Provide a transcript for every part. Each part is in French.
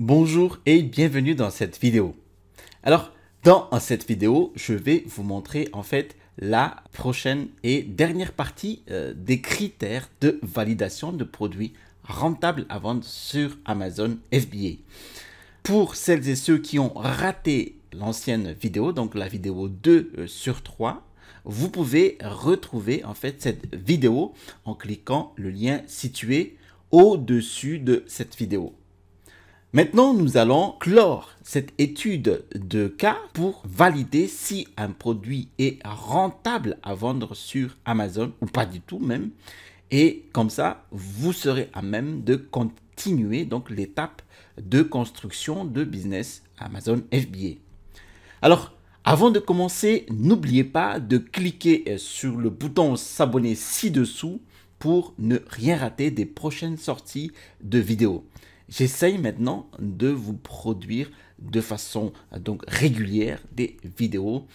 Bonjour et bienvenue dans cette vidéo. Alors, dans cette vidéo, je vais vous montrer en fait la prochaine et dernière partie des critères de validation de produits rentables à vendre sur Amazon FBA. Pour celles et ceux qui ont raté l'ancienne vidéo, donc la vidéo 2 sur 3, vous pouvez retrouver en fait cette vidéo en cliquant le lien situé au-dessus de cette vidéo. Maintenant, nous allons clore cette étude de cas pour valider si un produit est rentable à vendre sur Amazon ou pas du tout même. Et comme ça, vous serez à même de continuer donc l'étape de construction de business Amazon FBA. Alors, avant de commencer, n'oubliez pas de cliquer sur le bouton s'abonner ci-dessous pour ne rien rater des prochaines sorties de vidéos. J'essaye maintenant de vous produire de façon donc régulière des vidéos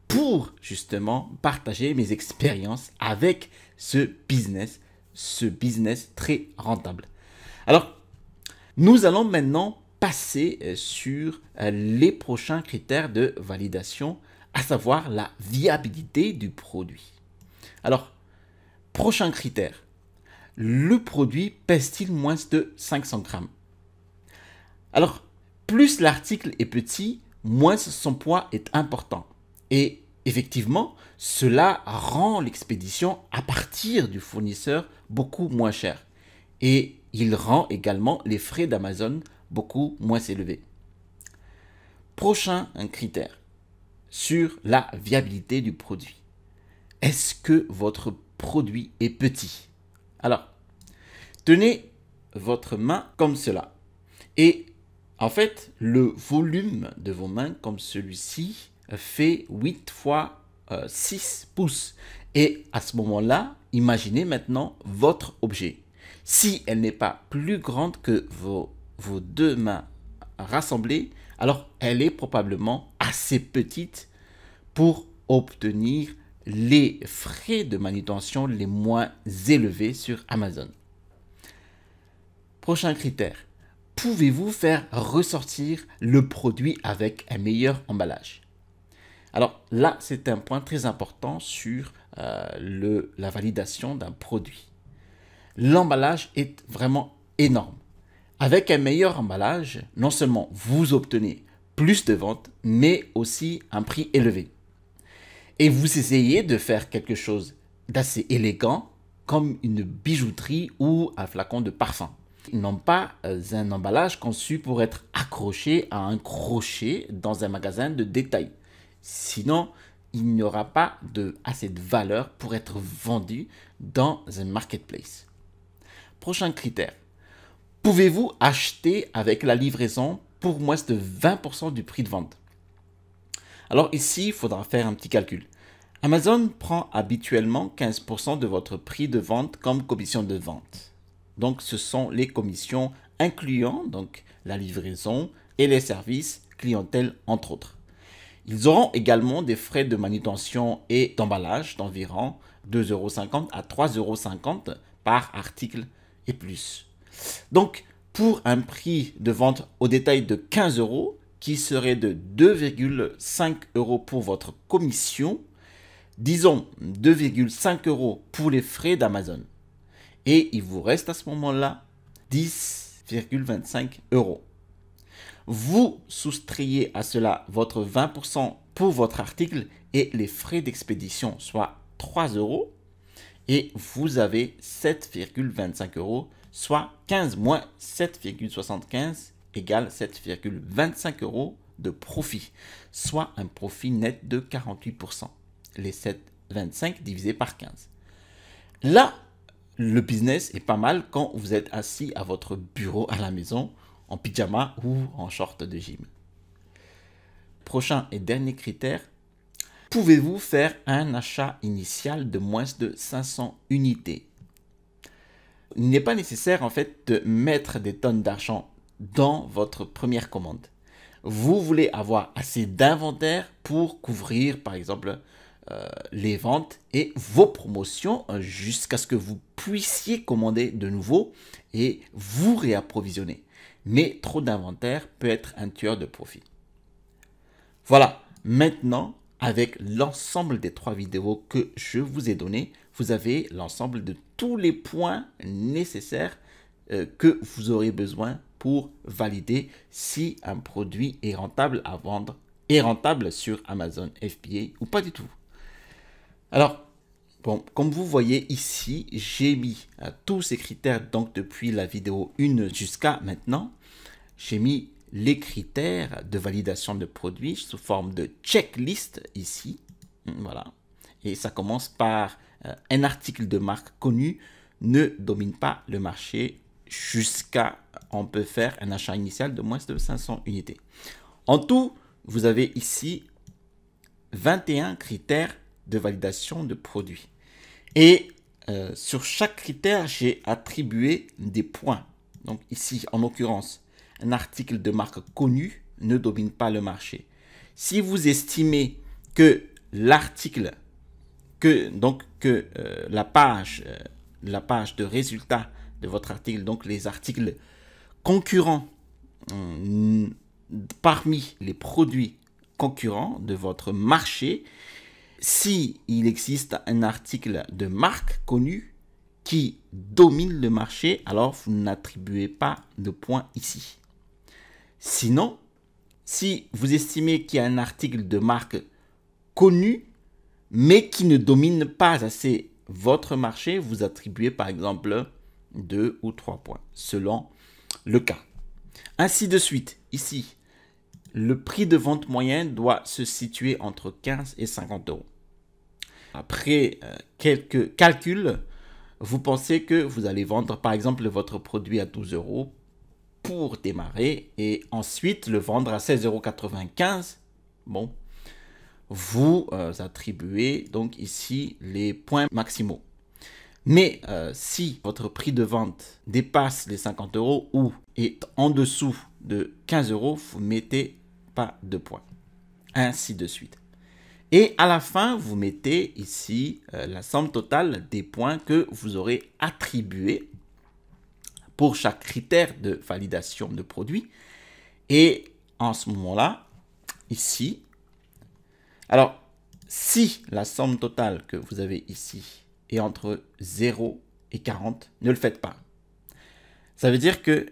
pour justement partager mes expériences avec ce business très rentable. Alors, nous allons maintenant passer sur les prochains critères de validation, à savoir la viabilité du produit. Alors, prochain critère, le produit pèse-t-il moins de 500 grammes? Alors, plus l'article est petit, moins son poids est important. Et effectivement, cela rend l'expédition à partir du fournisseur beaucoup moins chère. Et il rend également les frais d'Amazon beaucoup moins élevés. Prochain critère sur la viabilité du produit. Est-ce que votre produit est petit? Alors, tenez votre main comme cela. Et en fait, le volume de vos mains comme celui-ci fait 8 fois 6 pouces. Et à ce moment-là, imaginez maintenant votre objet. Si elle n'est pas plus grande que vos deux mains rassemblées, alors elle est probablement assez petite pour obtenir les frais de manutention les moins élevés sur Amazon. Prochain critère. Pouvez-vous faire ressortir le produit avec un meilleur emballage? Alors là, c'est un point très important sur la validation d'un produit. L'emballage est vraiment énorme. Avec un meilleur emballage, non seulement vous obtenez plus de ventes, mais aussi un prix élevé. Et vous essayez de faire quelque chose d'assez élégant, comme une bijouterie ou un flacon de parfum. Ils n'ont pas un emballage conçu pour être accroché à un crochet dans un magasin de détail. Sinon, il n'y aura pas assez de valeur pour être vendu dans un marketplace. Prochain critère. Pouvez-vous acheter avec la livraison pour moins de 20% du prix de vente? Alors ici, il faudra faire un petit calcul. Amazon prend habituellement 15% de votre prix de vente comme commission de vente. Donc, ce sont les commissions incluant donc la livraison et les services clientèle, entre autres. Ils auront également des frais de manutention et d'emballage d'environ 2,50 € à 3,50 € par article et plus. Donc, pour un prix de vente au détail de 15 €, qui serait de 2,5 € pour votre commission, disons 2,5 € pour les frais d'Amazon. Et il vous reste à ce moment-là 10,25 €. Vous soustrayez à cela votre 20% pour votre article et les frais d'expédition, soit 3 €. Et vous avez 7,25 €, soit 15 moins 7,75 égale 7,25 € de profit, soit un profit net de 48%. Les 7,25 divisé par 15. Là, le business est pas mal quand vous êtes assis à votre bureau à la maison, en pyjama ou en short de gym. Prochain et dernier critère. Pouvez-vous faire un achat initial de moins de 500 unités? Il n'est pas nécessaire en fait de mettre des tonnes d'argent dans votre première commande. Vous voulez avoir assez d'inventaire pour couvrir par exemple les ventes et vos promotions jusqu'à ce que vous puissiez commander de nouveau et vous réapprovisionner. mais trop d'inventaire peut être un tueur de profit. Voilà, maintenant, avec l'ensemble des 3 vidéos que je vous ai données, vous avez l'ensemble de tous les points nécessaires que vous aurez besoin pour valider si un produit est rentable à vendre, est rentable sur Amazon FBA ou pas du tout. Alors, bon, comme vous voyez ici, j'ai mis tous ces critères, donc depuis la vidéo 1 jusqu'à maintenant, j'ai mis les critères de validation de produits sous forme de checklist ici. Voilà. Et ça commence par un article de marque connu ne domine pas le marché jusqu'à on peut faire un achat initial de moins de 500 unités. En tout, vous avez ici 21 critères de validation de produits. Et sur chaque critère, j'ai attribué des points. Donc ici, en l'occurrence, un article de marque connue ne domine pas le marché. Si vous estimez que l'article, la page de résultats de votre article, donc les articles concurrents parmi les produits concurrents de votre marché, si il existe un article de marque connue qui domine le marché, alors vous n'attribuez pas de points ici. Sinon, si vous estimez qu'il y a un article de marque connu, mais qui ne domine pas assez votre marché, vous attribuez par exemple 2 ou 3 points, selon le cas. Ainsi de suite, ici, le prix de vente moyen doit se situer entre 15 et 50 euros. Après quelques calculs, vous pensez que vous allez vendre par exemple votre produit à 12 euros pour démarrer et ensuite le vendre à 16,95 €. Bon, vous attribuez donc ici les points maximaux. Mais si votre prix de vente dépasse les 50 euros ou est en dessous de 15 euros, vous ne mettez pas de points. Ainsi de suite. Et à la fin, vous mettez ici la somme totale des points que vous aurez attribués pour chaque critère de validation de produit. Et en ce moment-là, ici, alors si la somme totale que vous avez ici est entre 0 et 40, ne le faites pas. Ça veut dire que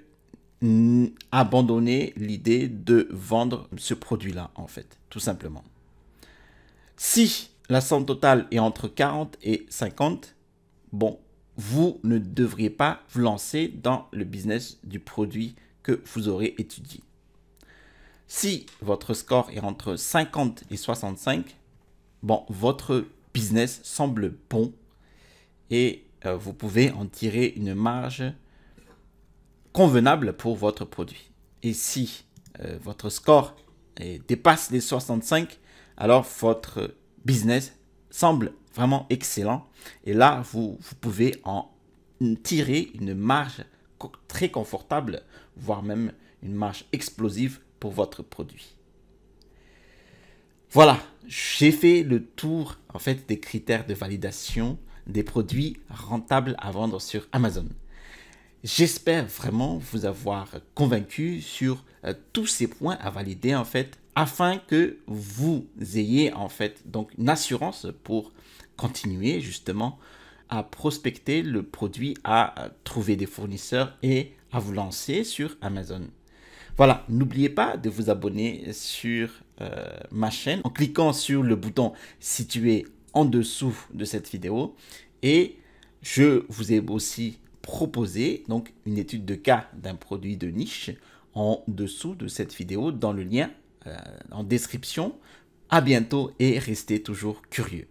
abandonnez l'idée de vendre ce produit-là, en fait, tout simplement. Si la somme totale est entre 40 et 50, bon, vous ne devriez pas vous lancer dans le business du produit que vous aurez étudié. Si votre score est entre 50 et 65, bon, votre business semble bon et vous pouvez en tirer une marge convenable pour votre produit. Et si votre score dépasse les 65, alors votre business semble vraiment excellent. Et là, vous pouvez en tirer une marge très confortable, voire même une marge explosive pour votre produit. Voilà, j'ai fait le tour en fait des critères de validation des produits rentables à vendre sur Amazon. J'espère vraiment vous avoir convaincu sur tous ces points à valider en fait, afin que vous ayez en fait donc une assurance pour continuer justement à prospecter le produit, à trouver des fournisseurs et à vous lancer sur Amazon. Voilà, n'oubliez pas de vous abonner sur ma chaîne en cliquant sur le bouton situé en dessous de cette vidéo. Et je vous ai aussi proposé donc une étude de cas d'un produit de niche en dessous de cette vidéo dans le lien en description. À bientôt et restez toujours curieux.